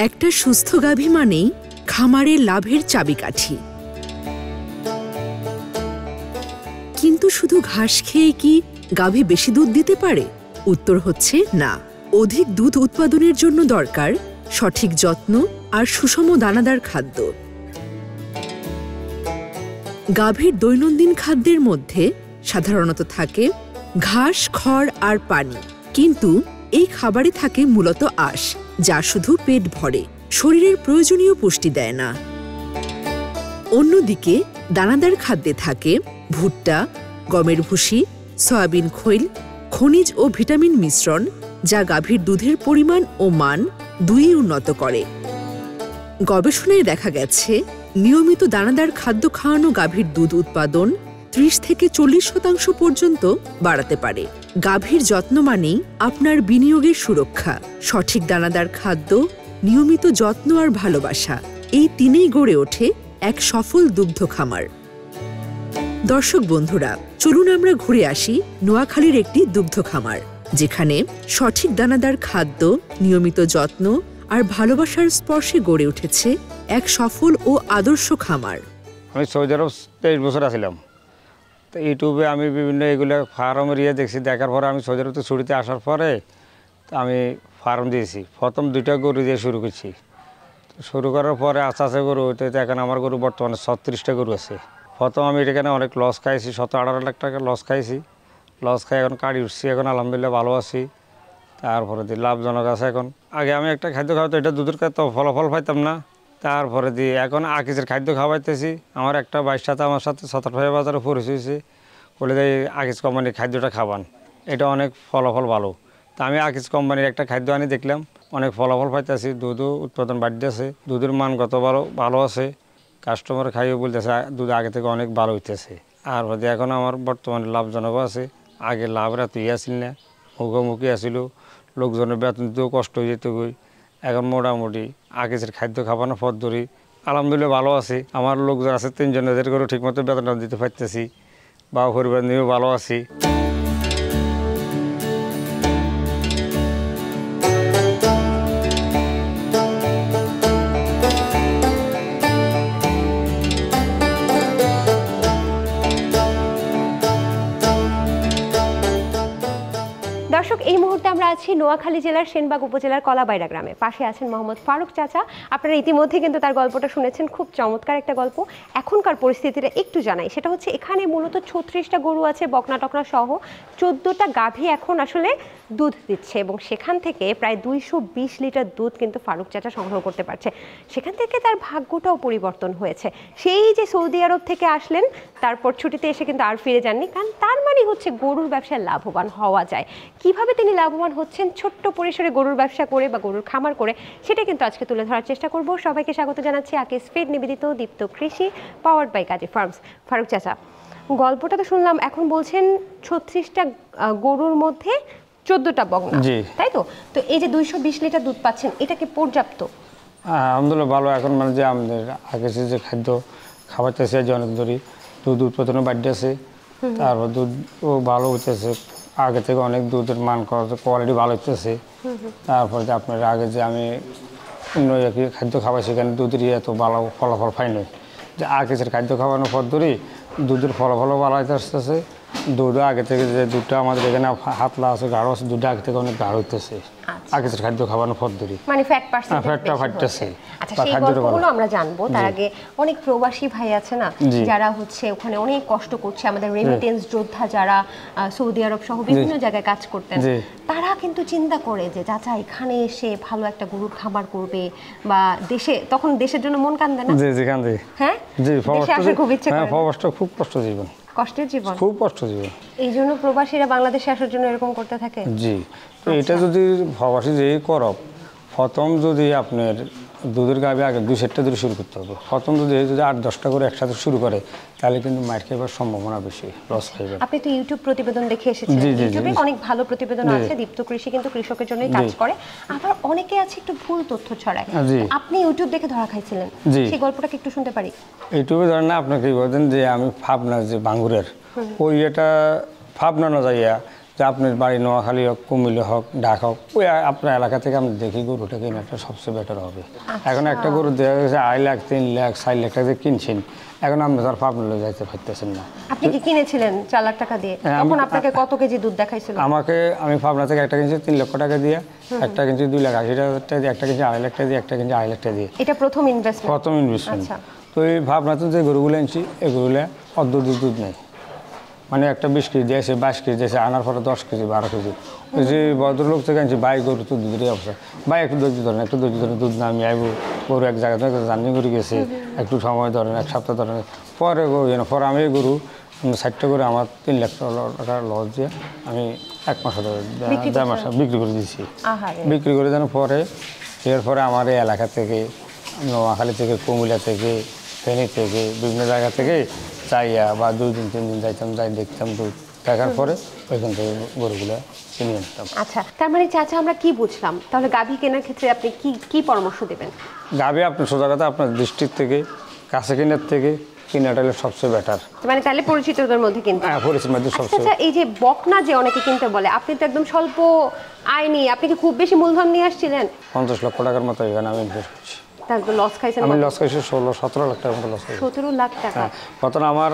একটা সুস্থ গাভী মানেই খামারের লাভের চাবিকাঠি। কিন্তু শুধু ঘাস খেয়ে কি গাভী বেশি দুধ দিতে পারে? উত্তর হচ্ছে না। অধিক দুধ উৎপাদনের জন্য দরকার সঠিক যত্ন আর সুষম দানাদার খাদ্য। গাভীর দৈনন্দিন খাদ্যের মধ্যে সাধারণত থাকে ঘাস, খড় আর পানি, কিন্তু এই খাবারে থাকে মূলত আঁশ, যা শুধু পেট ভরে, শরীরের প্রয়োজনীয় পুষ্টি দেয় না। অন্যদিকে দানাদার খাদ্যে থাকে ভুট্টা, গমের ভুসি, সয়াবিন খৈল, খনিজ ও ভিটামিন মিশ্রণ, যা গাভীর দুধের পরিমাণ ও মান দুইই উন্নত করে। গবেষণায় দেখা গেছে নিয়মিত দানাদার খাদ্য খাওয়ানো গাভীর দুধ উৎপাদন 30 থেকে 40% পর্যন্ত বাড়াতে পারে। গাভীর যত্ন মানেই আপনার বিনিয়োগের সুরক্ষা। সঠিক দানাদার খাদ্য, নিয়মিত যত্ন আর ভালোবাসা, এই তিনেই গড়ে ওঠে এক সফল দুগ্ধ খামার। দর্শক বন্ধুরা, চলুন আমরা ঘুরে আসি নোয়াখালীর একটি দুগ্ধ খামার, যেখানে সঠিক দানাদার খাদ্য, নিয়মিত যত্ন আর ভালোবাসার স্পর্শে গড়ে উঠেছে এক সফল ও আদর্শ খামার। আমি সৌদি আরব 23 বছর আছিলাম। তো ইউটিউবে আমি বিভিন্ন এগুলো ফার্মের দেখছি। দেখার পরে আমি সৌদি আরব ছুটিতে আসার পরে আমি ফার্ম দিয়েছি। প্রথম 2টা গরু দিয়ে শুরু করছি। শুরু করার পরে আস্তে আস্তে গরু হইতে এখন আমার গরু বর্তমানে 36টা গরু আছে। প্রথম আমি এখানে অনেক লস খাইছি, 17-18 লাখ টাকা লস খাইছি। লস খাই এখন কাটি উঠছি, এখন আলহামদুলিল্লাহ ভালো আছি। তারপরে দিয়ে লাভজনক আছে। এখন আগে আমি একটা খাদ্য খাওয়াতো, এটা দুধের তো ফলাফল পাইতাম না। তারপরে দিয়ে এখন আকিজের খাদ্য খাওয়াইতেছি। আমার একটা বাইর সাথে আমার সাথে সতর্কভাবে বাজারে পরিচয় হয়েছে, বলে দেয় আকিজ কোম্পানির খাদ্যটা খাবান, এটা অনেক ফলাফল ভালো। তা আমি আকিজ কোম্পানির একটা খাদ্য আনি, দেখলাম অনেক ফলাফল পাইতেছি। দুধও উৎপাদন বাড়তেছে, দুধের মানগত ভালো আছে। কাস্টমার খাইয়ে বলতেছে দুধ আগে থেকে অনেক ভালো হইতেছে। আর বাদে এখন আমার বর্তমানে লাভজনকও আছে। আগে লাভের এত আসিল না, মুখোমুখি আসিল, লোকজনের বেতন দিতেও কষ্ট হয়ে যেত। এখন মোটামুটি আকিজের খাদ্য খাবানোর পথ ধরি আলহামদুলিল্লাহ ভালো আছি। আমার লোকজন আছে 3 জন, এদের করে ঠিকমতো বেতন দিতে পারতেছি, বা পরিবার নিয়েও ভালো আছি। দর্শক, এই মুহূর্তে আমরা আছি নোয়াখালী জেলার সেনবাগ উপজেলার কলাবাইরা গ্রামে। পাশে আছেন মোহাম্মদ ফারুক চাচা। আপনারা ইতিমধ্যে কিন্তু তার গল্পটা শুনেছেন, খুব চমৎকার একটা গল্প। এখনকার পরিস্থিতিটা একটু জানাই, সেটা হচ্ছে এখানে মূলত 36টা গরু আছে, বকনা টকনা সহ 14টা গাভী এখন আসলে দুধ দিচ্ছে, এবং সেখান থেকে প্রায় 220 লিটার দুধ কিন্তু ফারুক চাচা সংগ্রহ করতে পারছে। সেখান থেকে তার ভাগ্যটাও পরিবর্তন হয়েছে। সেই যে সৌদি আরব থেকে আসলেন, তারপর ছুটিতে এসে কিন্তু আর ফিরে যাননি, কারণ তার মানে হচ্ছে গরুর ব্যবসায় লাভবান হওয়া যায়। কিভাবে তিনি লাভবান হচ্ছেন ছোট্ট পরিসরে গরুর ব্যবসা করে বা গরুর খামার করে, সেটা কিন্তু আজকে তুলে ধরার চেষ্টা করব। সবাইকে স্বাগত জানাচ্ছি আকিজ ফিড নিবেদিত দীপ্ত কৃষি, powered by Kazi Farms. Faruk চাচা, গল্পটা তো শুনলাম, এখন বলছেন 36টা গরুর মধ্যে 14টা বকনা, তাই তো? তো এই যে 220 লিটার দুধ পাচ্ছেন, এটা কি পর্যাপ্ত? আলহামদুলিল্লাহ ভালো। এখন মানে যে আমাদের আগে যে খাদ্য খাওয়াইতেছে, যে অনেক ধরি দুধ উৎপাদনও বাড়তেছে, তারপর দুধও ভালো হইতেছে, আগে থেকে অনেক দুধের মান কোয়ালিটি ভালো হইতেছে। তারপরে যে আপনার আগে যে আমি অন্য খাদ্য খাওয়াই, সেখানে দুধের এত ভালো ফলাফল পাইনি। যে আগে খাদ্য খাওয়ানোর পর ধরি দুধের ফলাফলও ভালো হইতেছে। দুধও আগে থেকে যে দুধটা আমাদের এখানে হাতলা আছে, গাঢ় আছে, দুধটা আগে থেকে অনেক গাঢ় হইতেছে আগে খাদ্য খাওয়ানোর পর ধরি, মানে ফ্যাটটা ফাটতেছে। আচ্ছা, সেই গল্পগুলো আমরা জানবো। তার আগে অনেক প্রবাসী ভাই আছে না, যারা হচ্ছে ওখানে অনেক কষ্ট করছে, আমাদের রেমিটেন্স যোদ্ধা যারা সৌদি আরব সহ বিভিন্ন জায়গায় কাজ করতেন, তারা কিন্তু চিন্তা করে যে চাচা এখানে এসে ভালো একটা গরুর খামার করবে, বা তখন দেশের জন্য মন কান্দে না? হ্যাঁ, দেশে আসে খুব ইচ্ছে করে। খুব কষ্ট জীবন, কষ্টের জীবন, খুব কষ্ট জীবন। এই জন্য প্রবাসীরা বাংলাদেশে আসার জন্য এরকম করতে থাকে। জি, তো এটা যদি প্রবাসী যে করব, প্রথম যদি আপনার দুধের গাভী আগে 2-7টা ধরে শুরু করতে হবে। প্রথম যদি 8-10টা করে একসাথে শুরু করে, তাহলে কিন্তু মার খাইবার সম্ভাবনা বেশি, লস খাইবে। আপনি তো ইউটিউব প্রতিবেদন দেখে এসেছেন, ইউটিউবে অনেক ভালো প্রতিবেদন আছে। দীপ্ত কৃষি কিন্তু কৃষকের জন্যই কাজ করে। আবার অনেকে আছে একটু ভুল তথ্য ছড়ায়। আপনি ইউটিউব দেখে ধরা খাইছিলেন, সেই গল্পটাকে একটু শুনতে পারি? ইউটিউবে ধরেন না, আপনাকে বলেন যে আমি ভাবনা যে বাঙ্গুরের ওই এটা ভাবনা না যাইয়া যে আপনার বাড়ি নোয়াখালী হোক, কুমিল্লা হোক, ঢাকা হোক, ওই আপনার এলাকা থেকে আমি দেখি গরুটা কেনাটা সবচেয়ে বেটার হবে। এখন একটা গরু দেখা গেছে 2.5 লাখ 3 লাখ 4 লাখ টাকা দিয়ে কিনছেন, এখন আপনি তার পাবনা যাইতে পারতেছেন না। আপনি কি কিনেছিলেন 4 লাখ টাকা দিয়ে? তখন আপনাকে কত কেজি দুধ দেখাইছিল? আমি পাবনা থেকে একটা কিনছি 3 লক্ষ টাকা দিয়ে, একটা কিনছি 2,80,000 টাকা দিয়ে, একটা কিনছি 2.5 লাখ টাকা দিয়ে, একটা কিনছি 2.5 লাখ টাকা দিয়ে। এটা প্রথম ইনভেস্টমেন্ট? প্রথম ইনভেস্টমেন্ট। তো এই ভাবনাতে যে গরুগুলো আনছি এগুলো অর্ধ দুধ নেই, মানে একটা 20 কেজি দিয়েছে, 22 কেজি দিয়েছে, আনার পরে 10 কেজি 12 কেজি। ওই যে ভদ্রলোক থেকে আনছি, ভাই গরু তো দুধেরই অবস্থা, ভাই একটু ধৈর্য ধরেন, একটু ধৈর্য ধরেন, দুধ না আমি আইব, গরু এক জায়গা থেকে জার্নি করে গেছে, একটু সময় ধরেন, 1 সপ্তাহ ধরেন। পরে পরে আমি গরু 60টা করে আমার 3 লাখ টাকা লস দিয়ে আমি 1 মাস 1.5 মাস বিক্রি করে দিয়েছি। বিক্রি করে দেওয়ার পরে এরপরে আমার এই এলাকা থেকে, নোয়াখালী থেকে, কুমিল্লা থেকে, ফেনী থেকে, বিভিন্ন জায়গা থেকে যাইয়া বা 2 দিন 3 দিন যাইতাম, যাই দেখতাম, দুধ দেখার পরে ওইখান থেকে গরুগুলো কিনে আনতাম। আচ্ছা, তার মানে চাচা আমরা কি বুঝলাম তাহলে গাভী কেনার ক্ষেত্রে আপনি কি পরামর্শ দেবেন? গাভী আপনার সোজা কথা আপনার ডিস্ট্রিক্ট থেকে কাছে কেনার থেকে কিনাটা হলে সবচেয়ে বেটার, মানে তাহলে পরিচিতদের মধ্যে কিনতে। হ্যাঁ, পরিচিত মধ্যে সবচেয়ে। আচ্ছা, এই যে বকনা যে অনেকে কিনতে বলে, আপনি তো একদম স্বল্প আয় নিয়ে, আপনি কি খুব বেশি মূলধন নিয়ে আসছিলেন? 50 লক্ষ টাকার মতো এখানে আমি ইনভেস্ট করছি। তার তো লস খাইছেন? আমি লস খাইছি 16-17 লাখ টাকার মতো লস খাইছি। 17 লাখ টাকা? হ্যাঁ, প্রথম আমার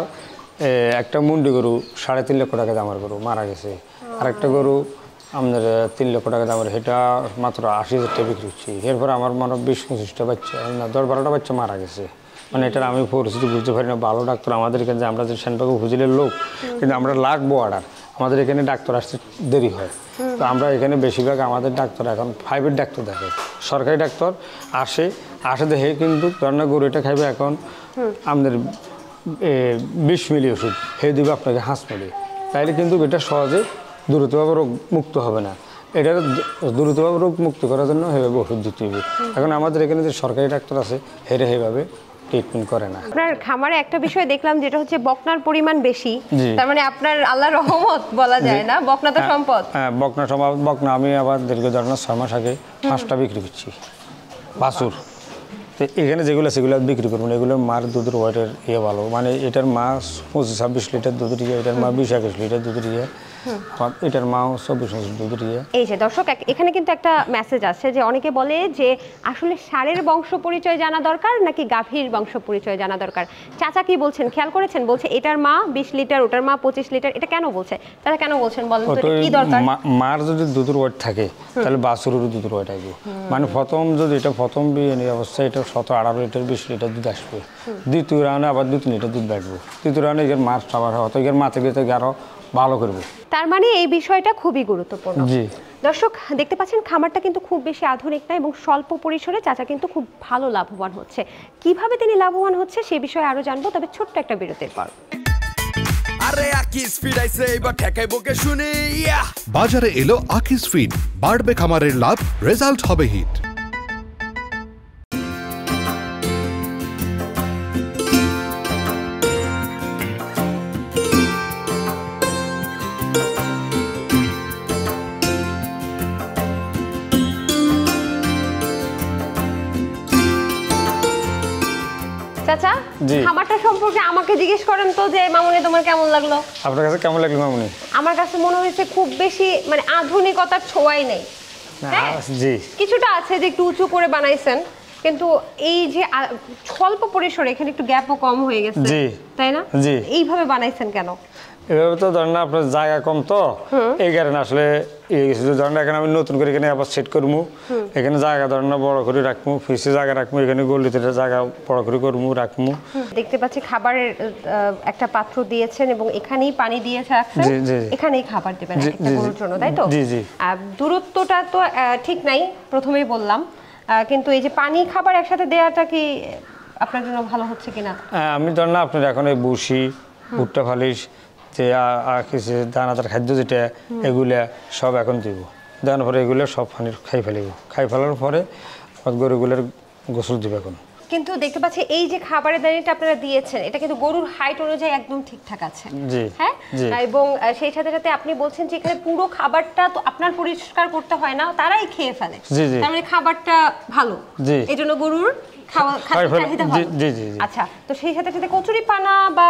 একটা মুন্ডি গরু 3.5 লক্ষ টাকা দামের গরু মারা গেছে, আর একটা গরু আমাদের 3 লক্ষ টাকা দামের, সেটা মাত্র 80,000 টাকা বিক্রি করছি। এরপরে আমার মনে 20-25টা বাচ্চা, না 10-12টা বাচ্চা মারা গেছে। মানে এটার আমি পরিস্থিতি বুঝতে পারি না। ভালো ডাক্তার আমাদের এখানে, আমরা যে সেনবাগু হুজিলের লোক, কিন্তু আমরা লাগবো অর্ডার, আমাদের এখানে ডাক্তার আসতে দেরি হয়। তো আমরা এখানে বেশিরভাগ আমাদের ডাক্তার এখন প্রাইভেট ডাক্তার দেখে, সরকারি ডাক্তার আসে দেখে কিন্তু ধরেন গরু এটা খাইবে, এখন আমাদের 20 মিলি ওষুধ হে দিবে আপনাকে 5 মিলি, তাইলে কিন্তু এটা সহজে দ্রুতভাবে রোগ মুক্ত হবে না। এটা দ্রুতভাবে রোগ মুক্ত করার জন্য সেভাবে ওষুধ দিতে হবে। এখন আমাদের এখানে যে সরকারি ডাক্তার আছে হেরে সেভাবে ট্রিটমেন্ট করে না। আপনার খামারে একটা বিষয় দেখলাম, যেটা হচ্ছে বকনার পরিমাণ বেশি, তার মানে আপনার আল্লাহর রহমত বলা যায় না, বকনা তো সম্পদ। হ্যাঁ, বকনা সম্পদ। বকনা আমি আবার দীর্ঘ ধরনের 6 মাস আগে 5টা বিক্রি করছি বাছুর। তো এখানে যেগুলো সেগুলো বিক্রি করবো না, এগুলো মার দুধের ওয়েটের ভালো, মানে এটার মা 25-26 লিটার দুধের এটার মা 20-21 লিটার দুধের এটার মাও 24 দুধের এই যে দর্শক, এখানে কিন্তু একটা মেসেজ আছে যে অনেকে বলে যে আসলে ষাঁড়ের বংশ পরিচয় জানা দরকার নাকি গাভীর বংশ পরিচয় জানা দরকার। চাচা কি বলছেন খেয়াল করেছেন? বলছে এটার মা 20 লিটার, ওটার মা 25 লিটার। এটা কেন বলছে? তারা কেন বলছেন বলেন তো, কি দরকার? মার যদি দুধের ওয়েট থাকে তাহলে বাছুরেরও দুধের ওয়েট আসবে। মানে প্রথম যদি এটা প্রথম বিয়ে অবস্থায় এটা 17-18 লিটার 20 লিটার দুধ আসবে, দ্বিতীয় রাউন্ডে আবার 2-3 লিটার দুধ বাড়বে, তৃতীয় রাউন্ডে এর মাছ খাবার হতো, এর মাথা গিয়ে আরো ভালো করবে। তার মানে এই বিষয়টা খুবই গুরুত্বপূর্ণ। জি দর্শক, দেখতে পাচ্ছেন খামারটা কিন্তু খুব বেশি আধুনিক না, এবং স্বল্প পরিসরে চাচা কিন্তু খুব ভালো লাভবান হচ্ছে। কিভাবে তিনি লাভবান হচ্ছে সে বিষয়ে আরো জানবো, তবে ছোট্ট একটা বিরতির পর। আরে আকিস ফিড আইছে, এবার ঠেকাইবো কে শুনি। বাজারে এলো আকিস ফিড, বাড়বে খামারের লাভ, রেজাল্ট হবে হিট। চাচা, খামারটা সম্পর্কে আমাকে জিজ্ঞেস করেন তো যে মামুনি তোমার কেমন লাগলো? আপনার কাছে কেমন লাগলো মামুনি? আমার কাছে মনে হয়েছে খুব বেশি মানে আধুনিকতার ছোঁয়াই নেই। জি, কিছুটা আছে যে একটু উঁচু করে বানাইছেন, কিন্তু এই যে স্বল্প পরিসরে এখানে একটু গ্যাপও কম হয়ে গেছে, তাই না? জি। এইভাবে বানাইছেন কেন? এভাবে তো ধরেন আপনার জায়গা কম, তো এই কারণে আসলে ধরেন এখানে আমি নতুন করে এখানে আবার সেট করবো, এখানে জায়গা ধরেন বড় করে রাখবো, ফিসে জায়গা রাখবো, এখানে গলিতে জায়গা বড় করে করবো রাখবো। দেখতে পাচ্ছি খাবারের একটা পাত্র দিয়েছেন এবং এখানেই পানি দিয়ে রাখছেন, এখানেই খাবার দেবেন একটা গরুর জন্য, তাই তো? জি জি। দূরত্বটা তো ঠিক নাই, প্রথমেই বললাম, কিন্তু এই যে পানি খাবার একসাথে দেওয়াটা কি আপনার জন্য ভালো হচ্ছে কিনা? আমি ধরেন আপনার এখন এই বসি, ভুট্টা ফালিশ, যে কিছু দানাদার খাদ্য যেটা, এগুলা সব এখন দিব, দেওয়ার পরে এগুলো সব পানি খাই ফেলার পরে গরুগুলোর গোসল দিব এখন। কিন্তু দেখতে পাচ্ছি এই যে খাবারের দানিটা আপনারা দিয়েছেন, এটা কিন্তু গরুর হাইট অনুযায়ী একদম ঠিকঠাক আছে। হ্যাঁ, এবং সেই সাথে সাথে আপনি বলছেন যে এখানে পুরো খাবারটা তো আপনার পরিষ্কার করতে হয় না, তারাই খেয়ে ফেলে, তার মানে খাবারটা ভালো, এই জন্য গরুর চাহিদা ভালো। জি জি জি। আচ্ছা, তো সেই সাথে সাথে কচুরি পানা বা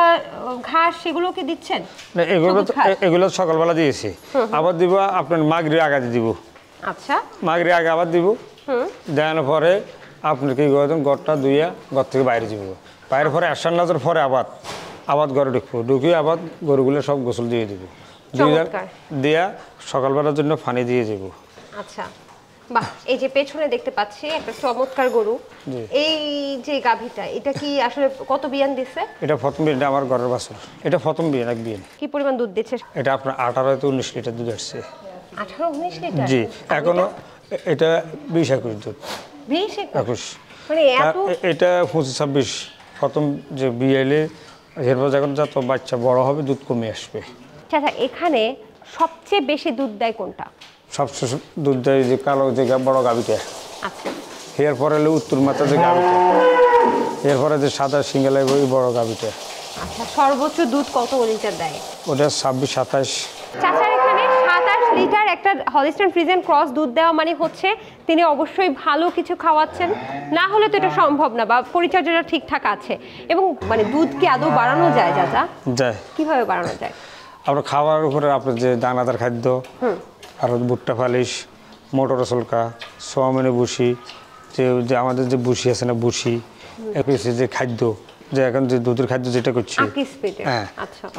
ঘাস সেগুলো কি দিচ্ছেন? না, এগুলো সকালবেলা দিয়েছি, আবার দিব আপনার মাগরির আগে দিব। আচ্ছা, মাগরির আগে আবার দিব, দেওয়ানোর পরে আপনি কি করবেন, ঘরটা ধুইয়া ঘর থেকে বাইরে যাব, বাইরে পরে আসার নাজার পরে আবার ঘরে ঢুকবো, ঢুকিয়ে আবার গরুগুলো সব গোসল দিয়ে দিব, দিয়া সকালবেলার জন্য পানি দিয়ে যাব। আচ্ছা, বাহ, এই যে পেছনে দেখতে পাচ্ছি একটা চমৎকার গরু, এই যে গাভীটা, এটা কি আসলে কত বিয়ান দিচ্ছে? এটা প্রথম বিয়ান, আমার ঘরের বাছুর, এটা প্রথম বিয়ান, এক বিয়ান। কি পরিমাণ দুধ দিচ্ছে? এটা আপনার 18 থেকে 19 লিটার দুধ আসছে। 18-19 লিটার? জি, এখনো এটা 20-21 দুধ। 20-21 মানে এত? এটা 25-26 প্রথম যে বিয়ালে, এরপর যখন যত বাচ্চা বড় হবে দুধ কমে আসবে। আচ্ছা, এখানে সবচেয়ে বেশি দুধ দেয় কোনটা? সবচেয়ে দুধ দেয় যে কালো যে বড় গাভীটা। আচ্ছা, এরপরে হলো উত্তর মাথা যে গাভীটা, এরপরে যে সাদা সিঙ্গেল ওই বড় গাভীটা। আচ্ছা, সর্বোচ্চ দুধ কত লিটার দেয়? ওটা 26-27। চাচার এখানে 27 লিটার একটা হলিস্টাইন ফ্রিজিয়ান ক্রস দুধ দেওয়া মানে হচ্ছে তিনি অবশ্যই ভালো কিছু খাওয়াচ্ছেন, না হলে তো এটা সম্ভব না, বা পরিচর্যাটা ঠিকঠাক আছে। এবং মানে দুধ কি আদৌ বাড়ানো যায় চাচা? যায়। কিভাবে বাড়ানো যায়? আপনার খাওয়ার উপরে আপনার যে দানাদার খাদ্য, আর ভুট্টা পালিশ, মোটর সলকা, সোয়াবিনের ভুসি, যে আমাদের যে ভুসি আছে না, ভুসি যে খাদ্য, যে এখন যে দুধের খাদ্য যেটা করছে, হ্যাঁ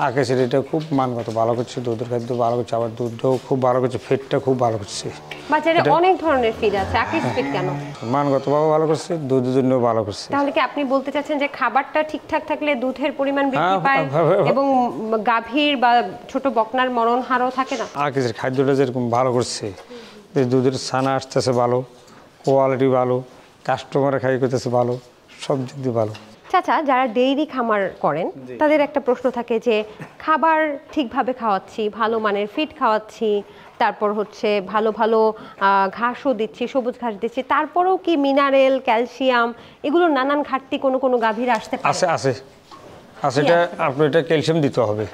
আকাশের, এটা খুব মানগত ভালো করছে, দুধের খাদ্য ভালো করছে, আবার দুধটাও খুব ভালো করছে, ফিডটা খুব ভালো করছে। বাজারে অনেক ধরনের ফিড আছে, আকিস ফিড কেন? মানগতভাবে ভালো করছে, দুধের জন্য ভালো করছে। তাহলে কি আপনি বলতে চাচ্ছেন যে খাবারটা ঠিকঠাক থাকলে দুধের পরিমাণ বৃদ্ধি পায় এবং গাভীর বা ছোট বকনার মরণ হারও থাকে না? আকাশের খাদ্যটা যেরকম ভালো করছে, দুধের ছানা আসতেছে ভালো, কোয়ালিটি ভালো, কাস্টমার খাই করতেছে ভালো, সব দিক দিয়ে ভালো। চাচা, যারা ডেইরি খামার করেন তাদের একটা প্রশ্ন থাকে যে খাবার ঠিকভাবে খাওয়াচ্ছি, ভালো মানের ফিড খাওয়াচ্ছি, তারপর হচ্ছে ভালো ভালো ঘাসও দিচ্ছি, সবুজ ঘাস দিচ্ছি, তারপরেও কি মিনারেল, ক্যালসিয়াম এগুলো নানান ঘাটতি কোনো গাভীর আসতে পারে? আছে, এটা আপনার এটা ক্যালসিয়াম দিতে হবে,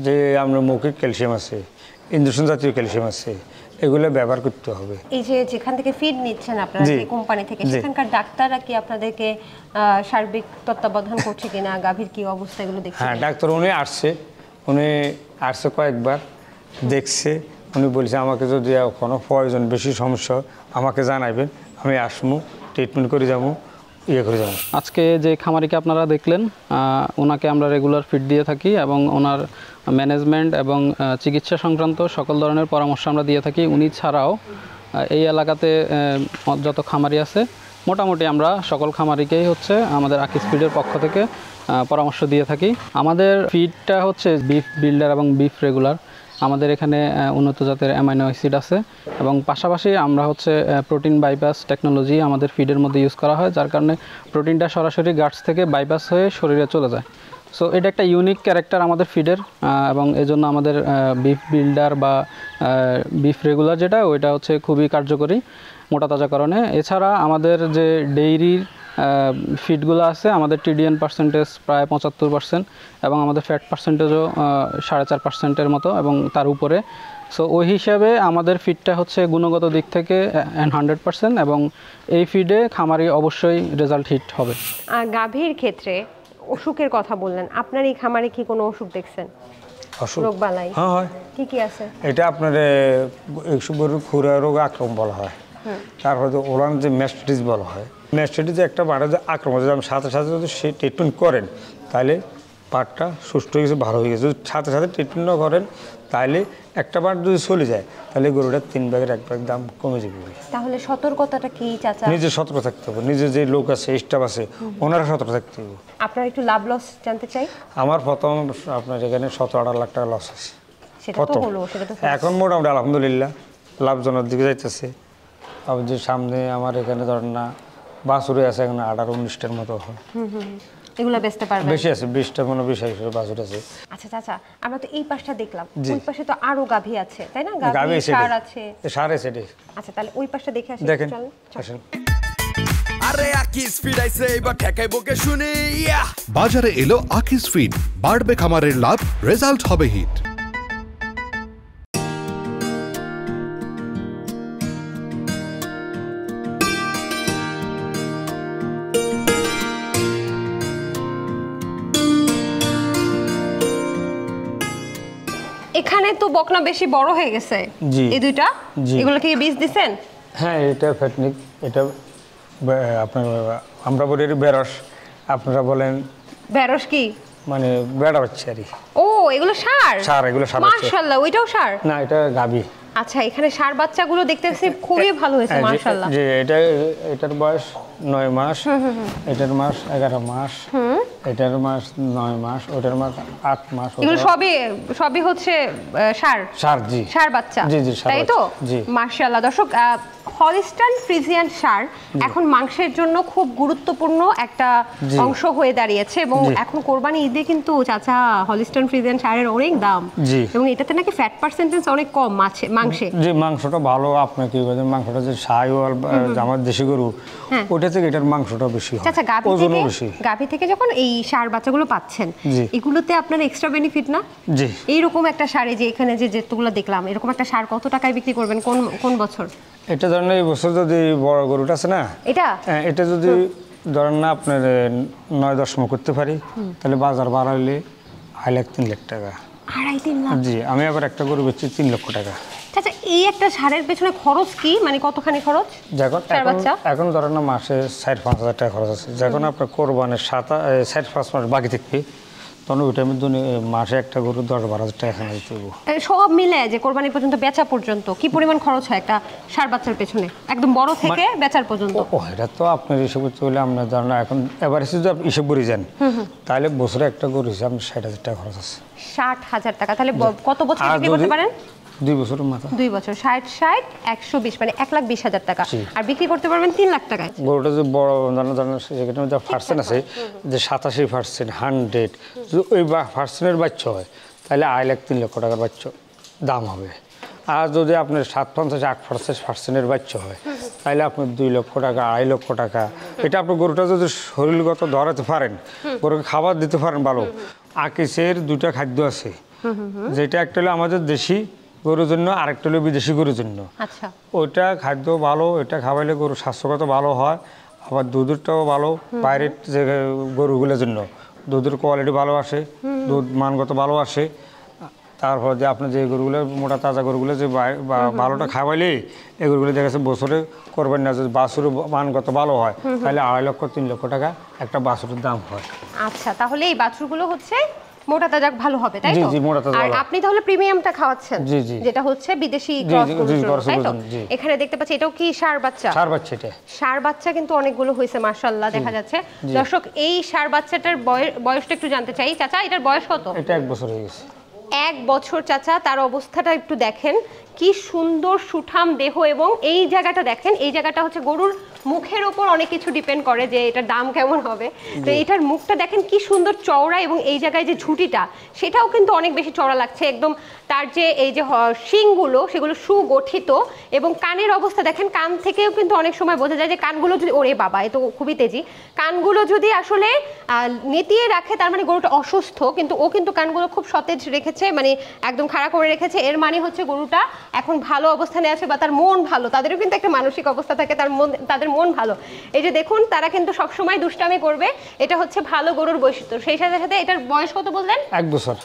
যে আমরা মৌখিক ক্যালসিয়াম আছে, ইনজেকশন জাতীয় ক্যালসিয়াম আছে, এগুলো ব্যবহার করতে হবে। এই যে যেখান থেকে ফিড নিচ্ছেন আপনারা, যে কোম্পানি থেকে, সেখানকার ডাক্তাররা কি আপনাদেরকে সার্বিক তত্ত্বাবধান করছে কিনা, গাভীর কি অবস্থা এগুলো দেখছে? হ্যাঁ, ডাক্তার উনি আসছে কয়েকবার, দেখছে, উনি বলছে আমাকে যদি কোনো প্রয়োজন বেশি সমস্যা আমাকে জানাবেন, আমি আসবো, ট্রিটমেন্ট করে যাবো, করে যাবো। আজকে যে খামারিকে আপনারা দেখলেন, ওনাকে আমরা রেগুলার ফিড দিয়ে থাকি এবং ওনার ম্যানেজমেন্ট এবং চিকিৎসা সংক্রান্ত সকল ধরনের পরামর্শ আমরা দিয়ে থাকি। উনি ছাড়াও এই এলাকাতে যত খামারি আছে মোটামুটি আমরা সকল খামারিকেই হচ্ছে আমাদের আকিস ফিডের পক্ষ থেকে পরামর্শ দিয়ে থাকি। আমাদের ফিডটা হচ্ছে বিফ বিল্ডার এবং বিফ রেগুলার। আমাদের এখানে উন্নত জাতের অ্যামাইনো অ্যাসিড আছে এবং পাশাপাশি আমরা হচ্ছে প্রোটিন বাইপাস টেকনোলজি আমাদের ফিডের মধ্যে ইউজ করা হয়, যার কারণে প্রোটিনটা সরাসরি গাটস থেকে বাইপাস হয়ে শরীরে চলে যায়। সো এটা একটা ইউনিক ক্যারেক্টার আমাদের ফিডের, এবং এজন্য আমাদের বিফ বিল্ডার বা বিফ রেগুলার যেটা, ওইটা হচ্ছে খুবই কার্যকরী মোটা তাজাকরণে। এছাড়া আমাদের যে ডেইরির ফিডগুলো আছে, আমাদের টিডিএন পার্সেন্টেজ প্রায় 75% এবং আমাদের ফ্যাট পার্সেন্টেজও 4.5%-এর মতো এবং তার উপরে। সো ওই হিসাবে আমাদের ফিডটা হচ্ছে গুণগত দিক থেকে 100% এবং এই ফিডে খামারি অবশ্যই রেজাল্ট হিট হবে। গাভীর ক্ষেত্রে অসুখের কথা বললেন, আপনার এই খামারে কি কোনো অসুখ দেখছেন? রোগ বালাই? হ্যাঁ, হয়। কি আছে? এটা আপনার গরুর খুরা রোগ আক্রমণ বলা হয়, তারপরে ওলান যে ম্যাস্টাইটিস বলা হয়। ম্যাস্টাইটিস একটা বাড়ে যে আক্রমণ, যদি আপনি সাথে সাথে যদি সে ট্রিটমেন্ট করেন তাহলে পাটটা সুস্থ হয়ে গেছে, ভালো হয়ে গেছে। যদি সাথে সাথে ট্রিটমেন্ট না করেন তাহলে একটা পাট যদি চলে যায় তাহলে গরুটার 3 ভাগের 1 ভাগ দাম কমে যাবে। তাহলে সতর্কতাটা কি চাচা? নিজে সতর্ক থাকতে হবে, নিজে যে লোক আছে, স্টাফ আছে, ওনারা সতর্ক থাকতে হবে। আপনার একটু লাভ লস জানতে চাই। আমার প্রথম আপনার এখানে 17-18 লাখ টাকা লস আছে। সেটা তো হলো, সেটা তো এখন মোটামুটি আলহামদুলিল্লাহ লাভজনক দিকে যাইতেছে। আবার যে সামনে আমার এখানে ধরেন না বাছুরে আছে, এখন 18-19টার মতো হয়। এগুলো বেচতে পারবেন? বেশি আছে, 20টা মনে 20 বাছুর আছে। আচ্ছা চাচা, আমরা তো এই পাশটা দেখলাম, ওই পাশে তো আরো গাভী আছে, তাই না? গাভী সার আছে। সার আছে। আচ্ছা, তাহলে ওই পাশটা দেখে আসি। দেখেন, চলেন। আরে আকিস ফিড আইছে, এবার ঠেকাইবো কে শুনি। বাজারে এলো আকিস ফিড, বাড়বে খামারের লাভ, রেজাল্ট হবে হিট। এখানে তো বকনা বেশি বড় হয়ে গেছে জি। এই দুইটা জি। এগুলো কি বীজ দিছেন? হ্যাঁ, এটা ফেটনিক, এটা আপনার আমরা বলি বেরস, আপনারা বলেন বেরস কি? মানে বেড়া বাচ্চা আর কি। ও এগুলো সার? সার, এগুলো সার বাচ্চা। মাশাআল্লাহ, ওইটাও সার? না, এটা গাভী। আচ্ছা, এখানে সার বাচ্চাগুলো দেখতেছি খুবই ভালো হয়েছে হ্যাঁ, মাশাআল্লাহ। যে এটার বয়স 9 মাস, এটার মাস 11 মাস, এটার মাস 9 মাস, ওটার মাস 8 মাস। এগুলো সবই হচ্ছে সার? সার, জি। সার বাচ্চা, জি জি, সার তাই তো? বাচ্চা, জি। মাশাআল্লাহ। দর্শক, হলিস্টাইন ফ্রিজিয়ান সার এখন মাংসের জন্য খুব গুরুত্বপূর্ণ একটা অংশ হয়ে দাঁড়িয়েছে এবং এখন কোরবানি ঈদে কিন্তু চাচা হলিস্টাইন ফ্রিজিয়ান সারের অনেক দাম, এবং এটাতে নাকি ফ্যাট পার্সেন্টেজ অনেক কম মাংসে। জি, মাংসটা ভালো। আপনি কি বলেন, মাংসটা যে সাইওয়াল আমার দেশি গরু, ওটা থেকে এটার মাংসটা বেশি হয়, চাচা ওজনও বেশি। গাভী থেকে যখন এই সার বাচ্চাগুলো পাচ্ছেন, এগুলোতে আপনার এক্সট্রা বেনিফিট না? জি। এইরকম একটা সারে যে এখানে যেগুলো দেখলাম, এরকম একটা সার কত টাকায় বিক্রি করবেন কোন বছর? এটা ধরেন এই বছর যদি বড় গরুটা আছে না, এটা যদি ধরেন না আপনার 9-10 মণ করতে পারি, তাহলে বাজার বাড়াইলে 2.5 লাখ 3 লাখ টাকা। 2.5-3 লাখ? জি, আমি আবার একটা গরু বেচছি 3 লক্ষ টাকা। আচ্ছা, এই একটা সারের পেছনে খরচ কি, মানে কতখানি খরচ? এখন ধরেন না মাসে 4-5 হাজার টাকা খরচ আছে। যখন আপনার কোরবানের 4-5 মাস বাকি থাকবে, তখন ওই টাইমে মাসে একটা গরু 10-12 হাজার টাকা এখানে দিতে হবে। সব মিলে যে কোরবানি পর্যন্ত বেচা পর্যন্ত কি পরিমাণ খরচ হয় একটা সার বাচ্চার পেছনে, একদম বড় থেকে বেচার পর্যন্ত? এটা তো আপনার হিসেবে চলে, আপনার ধরেন এখন এবার যদি আপনি হিসেব করে যান, তাহলে বছরে একটা গরু হিসেবে আপনার 60,000 টাকা খরচ আছে। 60,000 টাকা? তাহলে কত বছর বিক্রি করতে পারেন? 2 বছরের মাথা। 2 বছর 60 120 মানে 1,20,000 টাকা, আর বিক্রি করতে পারবেন 3 লাখ টাকায়। গরুটা যে বড় ধরেন সেখানে যে পার্সেন্ট আছে, যে 87%, 100, যদি ওই পার্সেন্টের বাচ্চা হয়, তাহলে 2.5 লাখ 3 লক্ষ টাকার বাচ্চা দাম হবে। আর যদি আপনার 57-58% বাচ্চা হয়, তাহলে আপনি 2 লক্ষ টাকা 2.5 লক্ষ টাকা। এটা আপনার গরুটা যদি শরীরগত ধরাতে পারেন, গরুকে খাবার দিতে পারেন ভালো। আকিসের 2টা খাদ্য আছে, যেটা একটা হলো আমাদের দেশি গরুর জন্য, আরেকটা হলো বিদেশি গরুর জন্য। আচ্ছা, ওইটা খাদ্য ভালো, এটা খাওয়াইলে গরু স্বাস্থ্যগত ভালো হয়, আবার দুধটাও ভালো। বাইরের যে গরুগুলোর জন্য দুধের কোয়ালিটি ভালো আসে, দুধ মানগত ভালো আসে। তারপর যে আপনার যে গরুগুলো মোটা তাজা গরুগুলো যে ভালোটা খাওয়াইলে, এই গরুগুলো দেখা যাচ্ছে বছরে করবেন না, যদি বাছুরের মানগত ভালো হয়, তাহলে 2.5 লক্ষ 3 লক্ষ টাকা একটা বাছুরের দাম হয়। আচ্ছা, তাহলে এই বাছুরগুলো হচ্ছে মোটা তাজা ভালো হবে, তাই তো? জি, মোটা তাজা। আর আপনি তাহলে প্রিমিয়ামটা খাওয়াচ্ছেন, যেটা হচ্ছে বিদেশি ক্রস গরু, তাই তো? এখানে দেখতে পাচ্ছি এটাও কি সার বাচ্চা? সার বাচ্চা। এটা সার বাচ্চা কিন্তু অনেকগুলো হয়েছে মাশাআল্লাহ, দেখা যাচ্ছে। দর্শক, এই সার বাচ্চাটার বয়সটা একটু জানতে চাই। চাচা, এটার বয়স কত? এটা 1 বছর হয়ে গেছে। 1 বছর। চাচা, তার অবস্থাটা একটু দেখেন, কি সুন্দর সুঠাম দেহ, এবং এই জায়গাটা দেখেন, এই জায়গাটা হচ্ছে গরুর মুখের ওপর অনেক কিছু ডিপেন্ড করে যে এটার দাম কেমন হবে। তো এটার মুখটা দেখেন কি সুন্দর চওড়া, এবং এই জায়গায় যে ঝুঁটিটা, সেটাও কিন্তু অনেক বেশি চওড়া লাগছে একদম। তার যে এই যে শিংগুলো, সেগুলো সুগঠিত, এবং কানের অবস্থা দেখেন, কান থেকেও কিন্তু অনেক সময় বোঝা যায় যে কানগুলো যদি, ওরে বাবা, এ তো খুবই তেজি, কানগুলো যদি আসলে নেতিয়ে রাখে, তার মানে গরুটা অসুস্থ, কিন্তু ও কিন্তু কানগুলো খুব সতেজ রেখেছে, মানে একদম খাড়া করে রেখেছে। এর মানে হচ্ছে গরুটা এখন ভালো অবস্থানে আছে, বা তার মন ভালো। তাদেরও কিন্তু একটা মানসিক অবস্থা থাকে, তাদের মন ভালো। এই যে দেখুন, তারা কিন্তু সবসময় দুষ্টামি করবে, এটা হচ্ছে ভালো গরুর বৈশিষ্ট্য। সেই সাথে সাথে এটার বয়স কত বললেন? 1 বছর।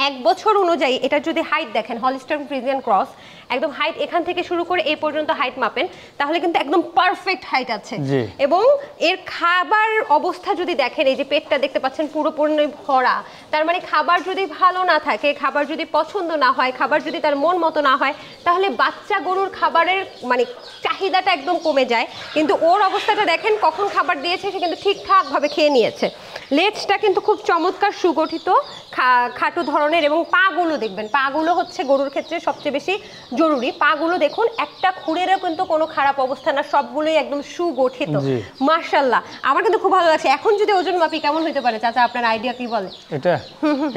1 বছর অনুযায়ী এটার যদি হাইট দেখেন, হলিস্টাইন ফ্রিজিয়ান ক্রস, একদম হাইট এখান থেকে শুরু করে এই পর্যন্ত হাইট মাপেন, তাহলে কিন্তু একদম পারফেক্ট হাইট আছে। এবং এর খাবার অবস্থা যদি দেখেন, এই যে পেটটা দেখতে পাচ্ছেন পুরোপুরি ভরা, তার মানে খাবার যদি ভালো না থাকে, খাবার যদি পছন্দ না হয়, খাবার যদি তার মন মতো না হয়, তাহলে বাচ্চা গরুর খাবারের মানে চাহিদাটা একদম কমে যায়। কিন্তু ওর অবস্থাটা দেখেন, কখন খাবার দিয়েছে সে কিন্তু ঠিকঠাকভাবে খেয়ে নিয়েছে। লেজটা কিন্তু খুব চমৎকার সুগঠিত, খাটো ধরনের, এবং পাগুলো দেখবেন, পাগুলো হচ্ছে গরুর ক্ষেত্রে সবচেয়ে বেশি জরুরি। পাগুলো দেখুন, একটা খুঁড়েরও কিন্তু কোনো খারাপ অবস্থা না, সবগুলোই একদম সুগঠিত। মাশাআল্লাহ, আমার কিন্তু খুব ভালো লাগছে। এখন যদি ওজন মাপি কেমন হতে পারে চাচা, আপনার আইডিয়া কি বলে?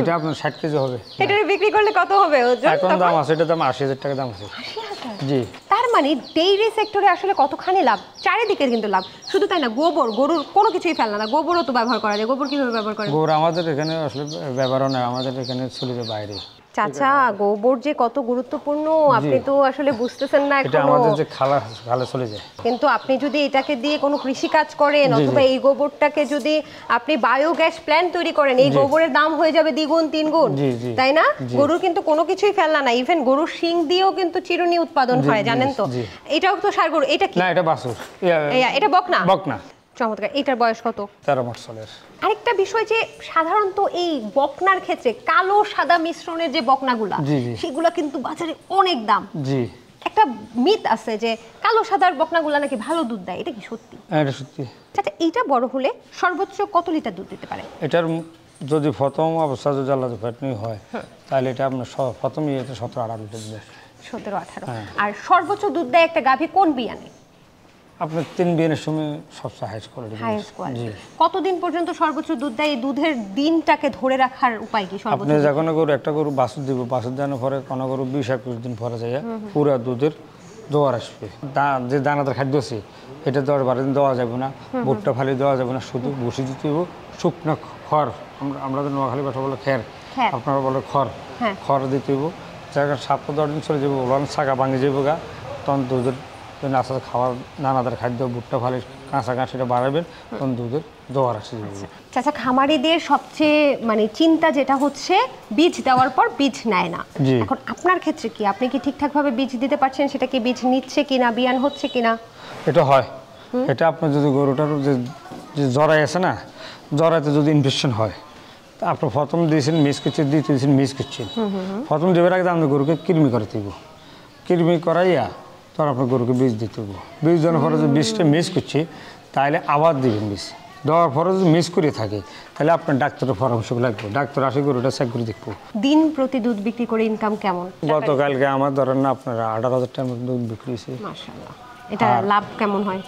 এটা আপনার 60 কেজি হবে। এটা বিক্রি করলে কত হবে ওজন? এখন দাম আছে, এটা দাম 80,000 টাকা দাম আছে। 80,000? জি। তার মানে ডেইরি সেক্টরে আসলে কতখানি লাভ, চারিদিকে কিন্তু লাভ। শুধু তাই না, গোবর, গরুর কোনো কিছুই ফেলনা না, গোবরও তো ব্যবহার করা যায়। গোবর কিভাবে ব্যবহার করেন? গোবর আমাদের এখানে আসলে ব্যবহার নয়, আমাদের এখানে চলে বাইরে। চাচা গোবর যে কত গুরুত্বপূর্ণ আপনি তো আসলে বুঝতেছেন না এটা এখনো। আমাদের যে খালে চলে যায়। কিন্তু আপনি যদি এটাকে দিয়ে কোনো কৃষি কাজ করেন অথবা এই গোবরটাকে যদি আপনি বায়োগ্যাস প্ল্যান্ট তৈরি করেন, এই গোবরের দাম হয়ে যাবে দ্বিগুণ তিনগুণ, তাই না? গরুর কিন্তু কোনো কিছুই ফেলনা না, ইভেন গরুর শিং দিয়েও কিন্তু চিরুনি উৎপাদন হয়, জানেন তো? এটাও তো সার গরু। এটা কি? না, এটা বাছুর। এটা বকনা। বকনা। চমৎকার। এটার বয়স কত? 13 মাস চলের। আরেকটা বিষয় যে সাধারণত এই বকনার ক্ষেত্রে কালো সাদা মিশ্রণের যে বকনাগুলা সেগুলা কিন্তু বাজারে অনেক দাম। জি। একটা মিথ আছে যে কালো সাদার বকনাগুলা নাকি ভালো দুধ দেয়, এটা কি সত্যি? এটা সত্যি। আচ্ছা, এইটা বড় হলে সর্বোচ্চ কত লিটার দুধ দিতে পারে? এটার যদি প্রথম অবস্থা যদি আল্লাহ ফ্যাটনি হয় তাহলে এটা আপনার প্রথম 17-18 লিটার দেয়। 17-18। আর সর্বোচ্চ দুধ দেয় একটা গাভী কোন বিয়ানে? আপনার 3 বিয়ানের সময় সবচেয়ে হাইস্ট কোয়ালিটি। Highest quality. কতদিন পর্যন্ত সর্বোচ্চ দুধ দেয়? এই দুধের দিনটাকে ধরে রাখার উপায় কি? সর্বোচ্চ আপনি যখন গরু একটা গরু বাছুর দিব, বাছুর দেওয়ার পরে কোনো গরু 20-21 দিন পরে যায় পুরো দুধের জোয়ার আসবে। যে দানাদার খাদ্য আছে এটা 10-12 দিন দেওয়া যাবে না, ভুট্টা ফালি দেওয়া যাবে না, শুধু বসে দিতে হবে শুকনো খড়। আমরা তো নোয়াখালী ভাষা বলে খের, আপনারা বলে খড়। খড় দিতে হবে। জায়গা 7-10 দিন চলে যাবো, ওলান শাখা ভাঙে যাবো গা, তখন দুধের আস্তে আস্তে খাওয়ার দানাদার খাদ্য ভুট্টা ফালি কাঁচা ঘাস সেটা বাড়াবেন, তখন দুধের জোয়ার আসে যাবে। চাচা, খামারিদের সবচেয়ে মানে চিন্তা যেটা হচ্ছে বীজ দেওয়ার পর বীজ নেয় না। এখন আপনার ক্ষেত্রে কি? আপনি কি ঠিকঠাকভাবে বীজ দিতে পারছেন? সেটা কি বীজ নিচ্ছে কিনা, বিয়ান হচ্ছে কিনা? এটা হয়। এটা আপনার যদি গরুটার যে জরাই আছে না, জরাইতে যদি ইনফেকশন হয়, তা আপনি প্রথম দিয়েছেন মিস করছেন, দ্বিতীয় দিয়েছেন মিস করছেন। প্রথম দেবের আগে আপনি গরুকে কৃমি করে দিব, কৃমি করাইয়া তখন আপনার গরুকে বীজ দিতে হবে। বীজ দেওয়ার পরে যদি বীজটা মিস করছে তাহলে আবার দিবেন বীজ। দেওয়ার পরে যদি মিস করে থাকে তাহলে আপনার ডাক্তারের পরামর্শ লাগবে, ডাক্তার আসে গরুটা চেক করে দেখবো। দিন প্রতি দুধ বিক্রি করে ইনকাম কেমন? গতকালকে আমার ধরেন না আপনার 18,000 টাকার মতো দুধ বিক্রি হয়েছে। মাশাআল্লাহ। এটা লাভ কেমন হয়?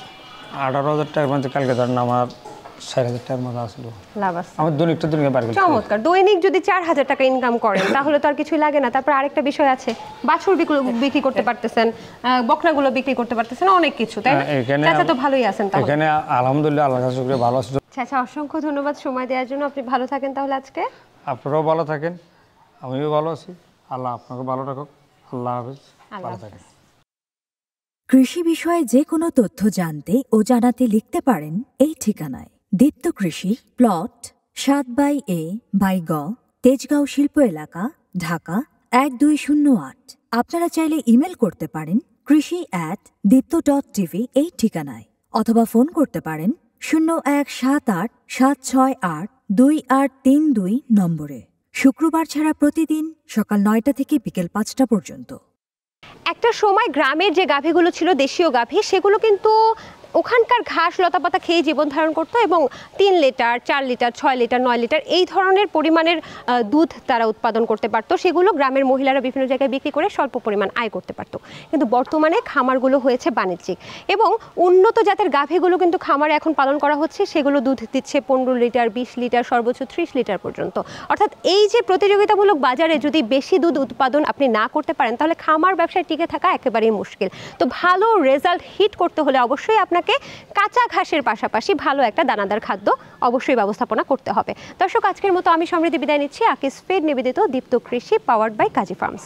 18,000 টাকার মধ্যে কালকে ধরেন আমার 4,000 টাকার মতো আসলো লাভ আছে। আমার দৈনিকটা বাড়ি। চমৎকার। দৈনিক যদি 4,000 টাকা ইনকাম করেন তাহলে তো আর কিছুই লাগে না। তারপর আরেকটা বিষয় আছে, বাছুর বিক্রি করতে পারতেছেন, বকনাগুলো বিক্রি করতে পারতেছেন, অনেক কিছু, তাই না? চাচা তো ভালোই আছেন তাহলে। এখানে আলহামদুলিল্লাহ আল্লাহর কাছে শুকরিয়া, ভালো আছি। চাচা, অসংখ্য ধন্যবাদ সময় দেওয়ার জন্য। আপনি ভালো থাকেন তাহলে আজকে। আপনারাও ভালো থাকেন, আমিও ভালো আছি। আল্লাহ আপনাকে ভালো রাখুক। আল্লাহ হাফেজ, ভালো থাকেন। কৃষি বিষয়ে যে কোনো তথ্য জানতে ও জানাতে লিখতে পারেন এই ঠিকানায়। দীপ্ত কৃষি, প্লট 7/A/গ, তেজগাঁও শিল্প এলাকা, ঢাকা 1208। আপনারা চাইলে ইমেল করতে পারেন krishi@dipto.tv এই ঠিকানায়, অথবা ফোন করতে পারেন 0178-768-2832 নম্বরে। শুক্রবার ছাড়া প্রতিদিন সকাল 9টা থেকে বিকেল 5টা পর্যন্ত। একটা সময় গ্রামের যে গাভীগুলো ছিল দেশীয় গাভী, সেগুলো কিন্তু ওখানকার ঘাস লতাপাতা খেয়ে জীবন ধারণ করতো এবং 3 লিটার 4 লিটার 6 লিটার 9 লিটার এই ধরনের পরিমাণের দুধ তারা উৎপাদন করতে পারতো। সেগুলো গ্রামের মহিলারা বিভিন্ন জায়গায় বিক্রি করে স্বল্প পরিমাণ আয় করতে পারতো। কিন্তু বর্তমানে খামারগুলো হয়েছে বাণিজ্যিক এবং উন্নত জাতের গাভীগুলো কিন্তু খামারে এখন পালন করা হচ্ছে। সেগুলো দুধ দিচ্ছে 15 লিটার 20 লিটার সর্বোচ্চ 30 লিটার পর্যন্ত। অর্থাৎ এই যে প্রতিযোগিতামূলক বাজারে যদি বেশি দুধ উৎপাদন আপনি না করতে পারেন তাহলে খামার ব্যবসায় টিকে থাকা একেবারেই মুশকিল। তো ভালো রেজাল্ট হিট করতে হলে অবশ্যই আপনাকে কাঁচা ঘাসের পাশাপাশি ভালো একটা দানাদার খাদ্য অবশ্যই ব্যবস্থাপনা করতে হবে। দর্শক, আজকের মতো আমি সমৃদ্ধি বিদায় নিচ্ছি। আকিস ফিড নিবেদিত দীপ্ত কৃষি, পাওয়ার্ড বাই কাজী ফার্মস।